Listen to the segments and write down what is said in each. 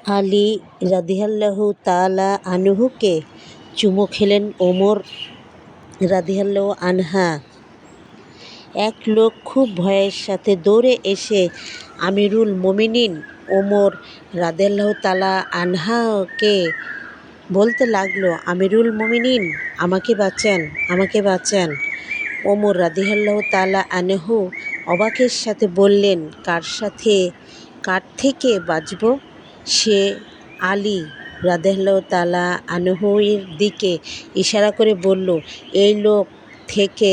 আলী রাদিয়াল্লাহু তাআলা আনহুকে চুমু খেলেন ওমর রাদিয়াল্লাহু আনহা। এক লোক খুব ভয়ের সাথে দৌড়ে এসে আমিরুল মোমিনিন ওমর রাদিয়াল্লাহু তাআলা আনহাকে বলতে লাগলো, আমিরুল মোমিনিন, আমাকে বাঁচান, আমাকে বাঁচান। ওমর রাদিয়াল্লাহু তাআলা আনহু অবাকের সাথে বললেন, কার থেকে বাঁচব? সে আলী রাদিয়াল্লাহু তাআলা আনহুর দিকে ইশারা করে বলল, এই লোক থেকে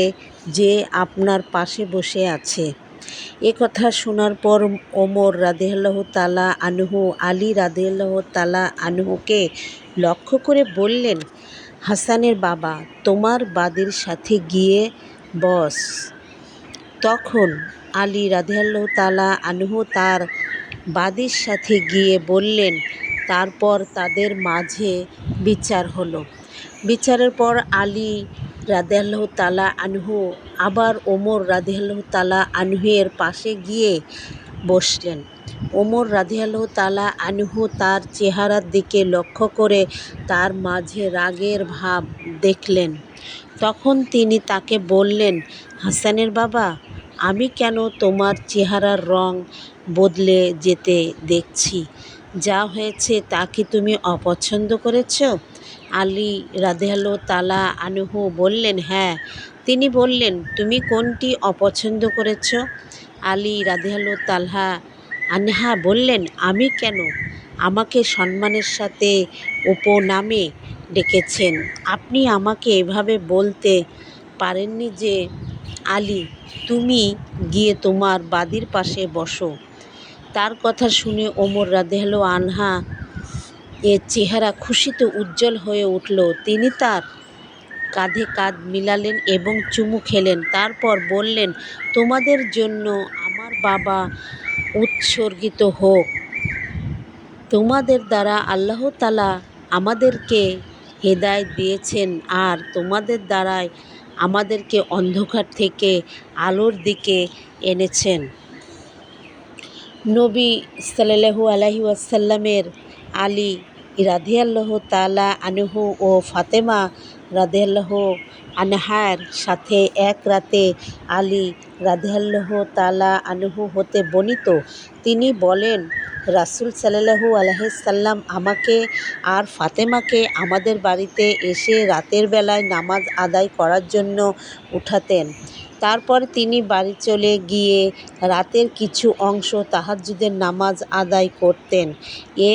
যে আপনার পাশে বসে আছে। এ কথা শোনার পর ওমর রাদিয়াল্লাহু তাআলা আনহু আলী রাদিয়াল্লাহু তাআলা আনহুকে লক্ষ্য করে বললেন, হাসানের বাবা, তোমার বাদীর সাথে গিয়ে বস। তখন আলী রাদিয়াল্লাহু তাআলা আনহু তার বাদীর সাথে গিয়ে বললেন। তারপর তাদের মাঝে বিচার হলো। বিচারের পর আলী রাদিয়াল্লাহু তাআলা আনহু আবার ওমর রাদিয়াল্লাহু তাআলা আনহুর পাশে গিয়ে বসলেন। ওমর রাদিয়াল্লাহু তাআলা আনহু তার চেহারার দিকে লক্ষ্য করে তার মাঝে রাগের ভাব দেখলেন। তখন তিনি তাকে বললেন, হাসানের বাবা, আমি কেন তোমার চেহারার রং বদলে যেতে দেখছি? যা হয়েছে তা কি তুমি অপছন্দ করেছ? আলী রাদিয়াল্লাহু তাআলা আনহু বললেন, হ্যাঁ। তিনি বললেন, তুমি কোনটি অপছন্দ করেছ? আলী রাদিয়াল্লাহু তাআলা আনহা বললেন, আমি কেন? আমাকে সম্মানের সাথে উপনামে ডেকেছেন। আপনি আমাকে এভাবে বলতে পারেননি যে, আলী, তুমি গিয়ে তোমার বাদীর পাশে বসো। তার কথা শুনে ওমর রাদিয়াল্লাহু আনহা এর চেহারা খুশিতে উজ্জ্বল হয়ে উঠল। তিনি তার কাঁধে কাঁধ মিলালেন এবং চুমু খেলেন। তারপর বললেন, তোমাদের জন্য আমার বাবা উৎসর্গিত হোক। তোমাদের দ্বারা আল্লাহ তাআলা আমাদেরকে হেদায়েত দিয়েছেন আর তোমাদের দ্বারাই আমাদেরকে অন্ধকার থেকে আলোর দিকে এনেছেন। নবী সাল্লাল্লাহু আলাইহি ওয়াসাল্লামের আলী রাদিয়াল্লাহু তাআলা আনহু ও ফাতেমা রাদিয়াল্লাহু আনহার সাথে এক রাতে আলী রাদিয়াল্লাহু তাআলা আনহু হতে বর্ণিত, তিনি বলেন, রাসূল সাল্লাল্লাহু আলাইহি সাল্লাম আমাকে আর ফাতেমাকে আমাদের বাড়িতে এসে রাতের বেলায় নামাজ আদায় করার জন্য উঠাতেন। তারপর তিনি বাড়ি চলে গিয়ে রাতের কিছু অংশ তাহাজ্জুদের নামাজ আদায় করতেন।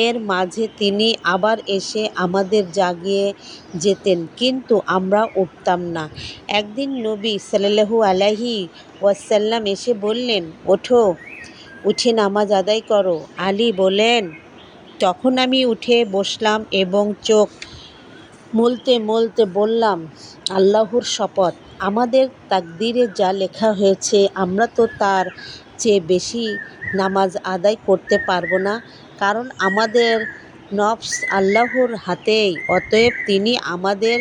এর মাঝে তিনি আবার এসে আমাদের জাগিয়ে যেতেন, কিন্তু আমরা উঠতাম না। একদিন নবী সাল্লাল্লাহু আলাইহি ওয়াসাল্লাম এসে বললেন, ওঠো, উঠে নামাজ আদায় করো। আলী বলেন, তখন আমি উঠে বসলাম এবং চোখ মলতে মলতে বললাম, আল্লাহর শপথ, আমাদের তাকদীরে যা লেখা হয়েছে আমরা তো তার চেয়ে বেশি নামাজ আদায় করতে পারব না, কারণ আমাদের নফস আল্লাহর হাতেই। অতএব তিনি আমাদের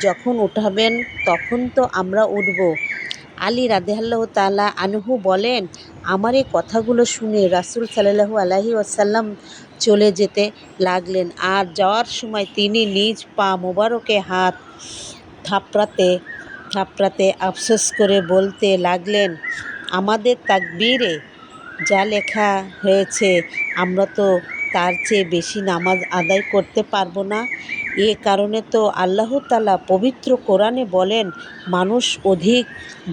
যখন উঠাবেন তখন তো আমরা উঠব। আলী রাদিয়াল্লাহু তাআলা আনহু বলেন, আমার এই কথাগুলো শুনে রাসূল সাল্লাল্লাহু আলাইহি ওয়াসাল্লাম চলে যেতে লাগলেন আর যাওয়ার সময় তিনি নিজ পা মোবারকে হাত থাপড়াতে থাপড়াতে আফসোস করে বলতে লাগলেন, আমাদের তাকবীরে যা লেখা হয়েছে আমরা তো তার চেয়ে বেশি নামাজ আদায় করতে পারব না। এ কারণে তো আল্লাহ তাআলা পবিত্র কোরআনে বলেন, মানুষ অধিক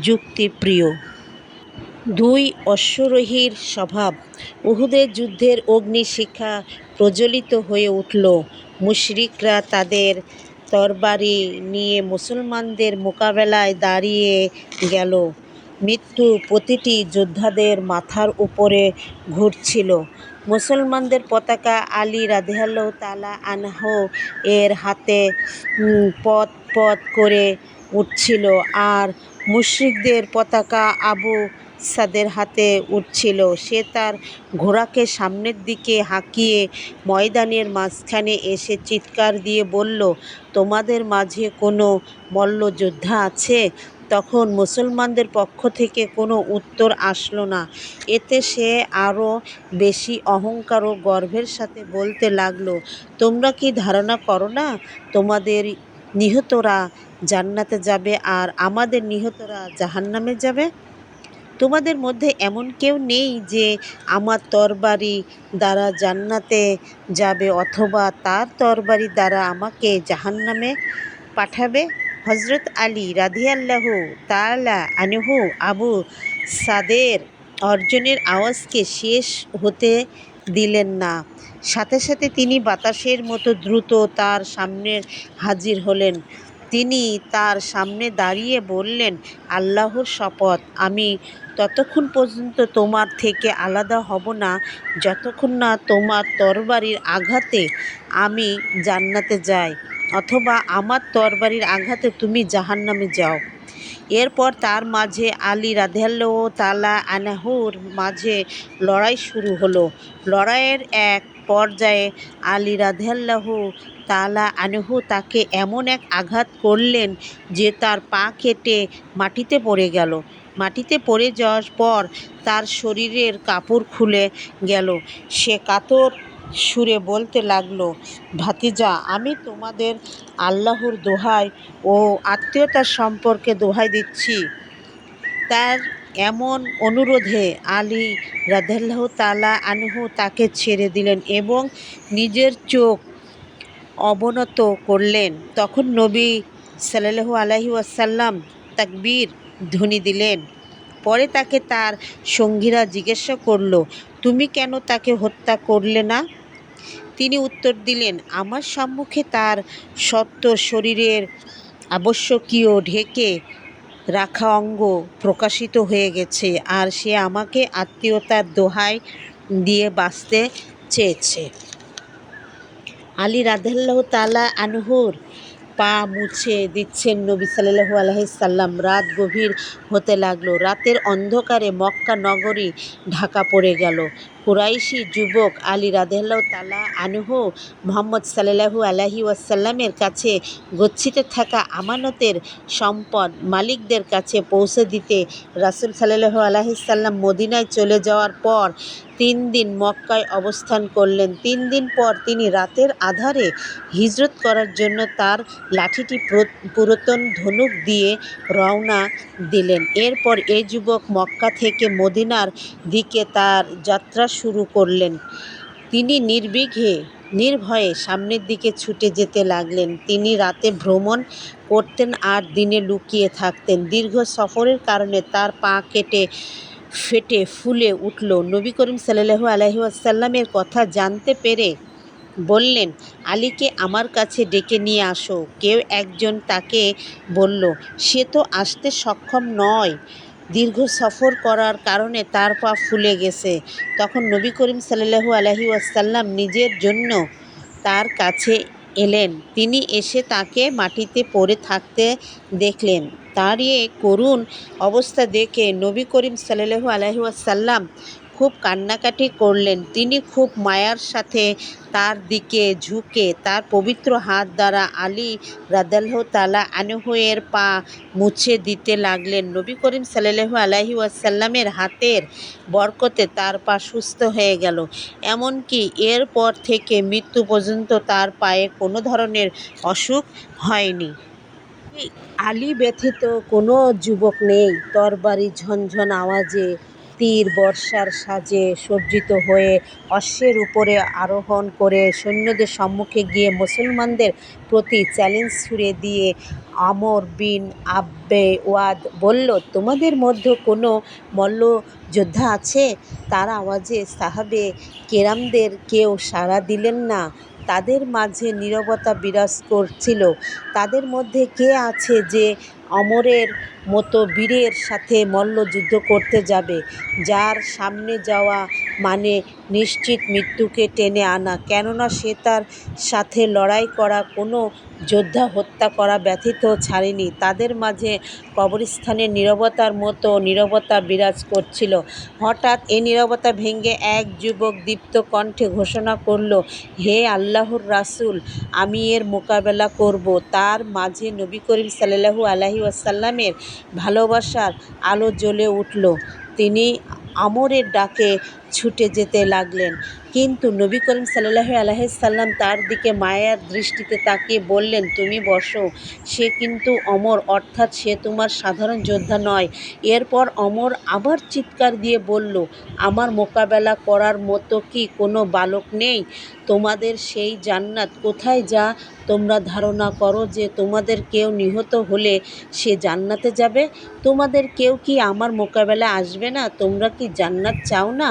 যুক্তিপ্রিয়। 2. অশ্বারোহীর স্বভাব। উহুদের যুদ্ধের অগ্নিশিখা প্রজ্বলিত হয়ে উঠল। মুশরিকরা তাদের তরবারি নিয়ে মুসলমানদের মোকাবেলায় দাঁড়িয়ে গেল। মৃত্যু প্রতিটি যোদ্ধাদের মাথার উপরে ঘুরছিল। মুসলমানদের পতাকা আলী রাদিয়াল্লাহু তাআলা আনহু এর হাতে পদ পদ করে উঠছিল আর মুশরিকদের পতাকা আবু সাদের হাতে উঠছিল। সে তার ঘোড়াকে সামনের দিকে হাঁকিয়ে ময়দানের মাঝখানে এসে চিৎকার দিয়ে বলল, তোমাদের মাঝে কোনো মল্লযোদ্ধা আছে? তখন মুসলমানদের পক্ষ থেকে কোনো উত্তর আসলো না। এতে সে আরও বেশি অহংকার ও গর্বের সাথে বলতে লাগলো, তোমরা কি ধারণা করো না তোমাদের নিহতরা জান্নাতে যাবে আর আমাদের নিহতরা জাহান্নামে যাবে? তোমাদের মধ্যে এমন কেউ নেই যে আমার তরবারি দ্বারা জান্নাতে যাবে অথবা তার তরবারি দ্বারা আমাকে জাহান্নামে পাঠাবে। হজরত আলী রাদিয়াল্লাহু তাআলা আনহু আবু সাদের অর্জনের আওয়াজকে শেষ হতে দিলেন না। সাথে সাথে তিনি বাতাসের মতো দ্রুত তার সামনে হাজির হলেন। তিনি তার সামনে দাঁড়িয়ে বললেন, আল্লাহর শপথ, আমি ততক্ষণ পর্যন্ত তোমার থেকে আলাদা হব না যতক্ষণ না তোমার তরবারির আঘাতে আমি জান্নাতে যাই অথবা আমার তরবারির আঘাতে তুমি জাহান্নামে যাও। এরপর তার মাঝে আলী রাদিয়াল্লাহু তাআলা আনহুর মাঝে লড়াই শুরু হলো। লড়াইয়ের এক পর্যায়ে আলী রাদিয়াল্লাহু তাআলা আনহু তাকে এমন এক আঘাত করলেন যে তার পা কেটে মাটিতে পড়ে গেল। মাটিতে পড়ে যাওয়ার পর তার শরীরের কাপড় খুলে গেল। সে কাতর সুরে বলতে লাগলো, ভাতিজা, আমি তোমাদের আল্লাহর দোহাই ও আত্মীয়তার সম্পর্কে দোহাই দিচ্ছি। তার এমন অনুরোধে আলী রাদিয়াল্লাহু তাআলা আনহু তাকে ছেড়ে দিলেন এবং নিজের চোখ অবনত করলেন। তখন নবী সাল্লাল্লাহু আলাইহি ওয়াসাল্লাম তাকবীর ধ্বনি দিলেন। পরে তাকে তার সঙ্গীরা জিজ্ঞাসা করল, তুমি কেন তাকে হত্যা করলে না? তিনি উত্তর দিলেন, আমার সম্মুখে তার সত্য শরীরের আবশ্যকীয় ঢেকে রাখা অঙ্গ প্রকাশিত হয়ে গেছে আর সে আমাকে আত্মীয়তার দোহাই দিয়ে বাঁচতে চেয়েছে। আলী রাদিয়াল্লাহু তাআলা আনহুর পা মুছে দিচ্ছেন নবী সাল্লাল্লাহু আলাইহি সাল্লাম। রাত গভীর হতে লাগলো। রাতের অন্ধকারে মক্কা নগরী ঢাকা পড়ে গেল। কুরাইশি যুবক আলী রাদিয়াল্লাহু তাআলা আনহু মুহাম্মদ সাল্লাল্লাহু আলাইহি ওয়াসাল্লামের কাছে গচ্ছিত থাকা আমানতের সম্পদ মালিকদের কাছে পৌঁছে দিতে রাসূল সাল্লাল্লাহু আলাইহি সাল্লাম মদিনায় চলে যাওয়ার পর ৩ দিন মক্কায় অবস্থান করলেন। ৩ দিন পর তিনি রাতের আঁধারে হিজরত করার জন্য তার লাঠিটি পুরাতন ধনুক দিয়ে রওনা দিলেন। এরপর এ যুবক মক্কা থেকে মদিনার দিকে তার যাত্রা শুরু করলেন। তিনি নির্ভয়ে সামনের দিকে ছুটে যেতে লাগলেন। তিনি রাতে ভ্রমণ করতেন আর দিনে লুকিয়ে থাকতেন। দীর্ঘ সফরের কারণে তার পা ফেটে ফুলে উঠল। নবী করিম সাল্লাল্লাহু আলাইহি ওয়াসাল্লামের কথা জানতে পেরে বললেন, আলীকে আমার কাছে ডেকে নিয়ে আসো। কেউ একজন তাকে বলল, সে তো আসতে সক্ষম নয়, দীর্ঘ সফর করার কারণে তার পা ফুলে গেছে। তখন নবী করিম সাল্লাল্লাহু আলাইহি ওয়াসাল্লাম নিজের জন্য তার কাছে এলেন। তিনি এসে তাকে মাটিতে পড়ে থাকতে দেখলেন। তার এ করুণ অবস্থা দেখে নবী করিম সাল্লাল্লাহু আলাইহি ওয়াসাল্লাম খুব কান্নাকাটি করলেন। তিনি খুব মায়ার সাথে তার দিকে ঝুঁকে তার পবিত্র হাত দ্বারা আলী রাদিয়াল্লাহু তাআলা আনহু এর পা মুছে দিতে লাগলেন। নবী করিম সাল্লাল্লাহু আলাইহি ওয়াসাল্লামের হাতের বরকতে তার পা সুস্থ হয়ে গেল। এমনকি এরপর থেকে মৃত্যু পর্যন্ত তার পায়ে কোনো ধরনের অসুখ হয়নি। আলী ব্যথিত কোনো যুবক নেই। তরবারি ঝনঝন আওয়াজে, তীর বর্ষার সাজে সজ্জিত হয়ে অশ্বের উপরে আরোহণ করে সৈন্যদের সম্মুখে গিয়ে মুসলমানদের প্রতি চ্যালেঞ্জ ছুড়ে দিয়ে আমর বিন আব্বে ওয়াদ বলল, তোমাদের মধ্যে কোনো মল্লযোদ্ধা আছে? তার আওয়াজে সাহাবে কেরামদের কেউ সাড়া দিলেন না। তাদের মাঝে নীরবতা বিরাজ করছিল। তাদের মধ্যে কে আছে যে অমরের মতো বীরের সাথে মল্লযুদ্ধ করতে যাবে, যার সামনে যাওয়া মানে নিশ্চিত মৃত্যুকে টেনে আনা, কেননা সে তার সাথে লড়াই করা কোনো যোদ্ধা হত্যা করা ব্যতীত ছাড়েনি। তাদের মাঝে কবরস্থানের নীরবতার মতো নীরবতা বিরাজ করছিল। হঠাৎ এ নীরবতা ভেঙে এক যুবক দীপ্ত কণ্ঠে ঘোষণা করল, হে আল্লাহর রাসূল, আমি এর মোকাবেলা করব। তার মাঝে নবী করিম সাল্লাল্লাহু আলাইহি আলাইহি ওয়াসাল্লামের ভালোবাসার আলো জ্বলে উঠল। তিনি আমরের ডাকে ছুটে যেতে লাগলেন, কিন্তু নবী করিম সাল্লাল্লাহু আলাইহি সাল্লাম তার দিকে মায়ার দৃষ্টিতে তাকিয়ে বললেন, তুমি বসো, সে কিন্তু অমর, অর্থাৎ সে তোমার সাধারণ যোদ্ধা নয়। এরপর অমর আবার চিৎকার দিয়ে বলল, আমার মোকাবেলা করার মতো কি কোনো বালক নেই? তোমাদের সেই জান্নাত কোথায় যা তোমরা ধারণা করো যে তোমাদের কেউ নিহত হলে সে জান্নাতে যাবে? তোমাদের কেউ কি আমার মোকাবেলায় আসবে না? তোমরা কি জান্নাত চাও না?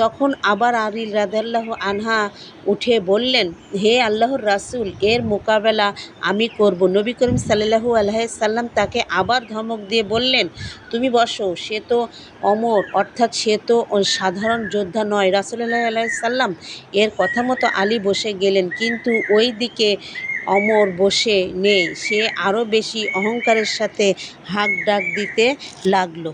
তখন আবার আলী রাদিয়াল্লাহু আনহা উঠে বললেন, হে আল্লাহর রাসূল, এর মোকাবেলা আমি করব। নবী করিম সাল্লাল্লাহু আলাইহি সাল্লাম তাকে আবার ধমক দিয়ে বললেন, তুমি বসো, সে তো অমর, অর্থাৎ সে তো সাধারণ যোদ্ধা নয়। রাসূলুল্লাহ আলাইহি সাল্লাম এর কথা মতো আলী বসে গেলেন, কিন্তু ওই দিকে অমর বসে নেই। সে আরও বেশি অহংকারের সাথে হাঁক ডাক দিতে লাগলো।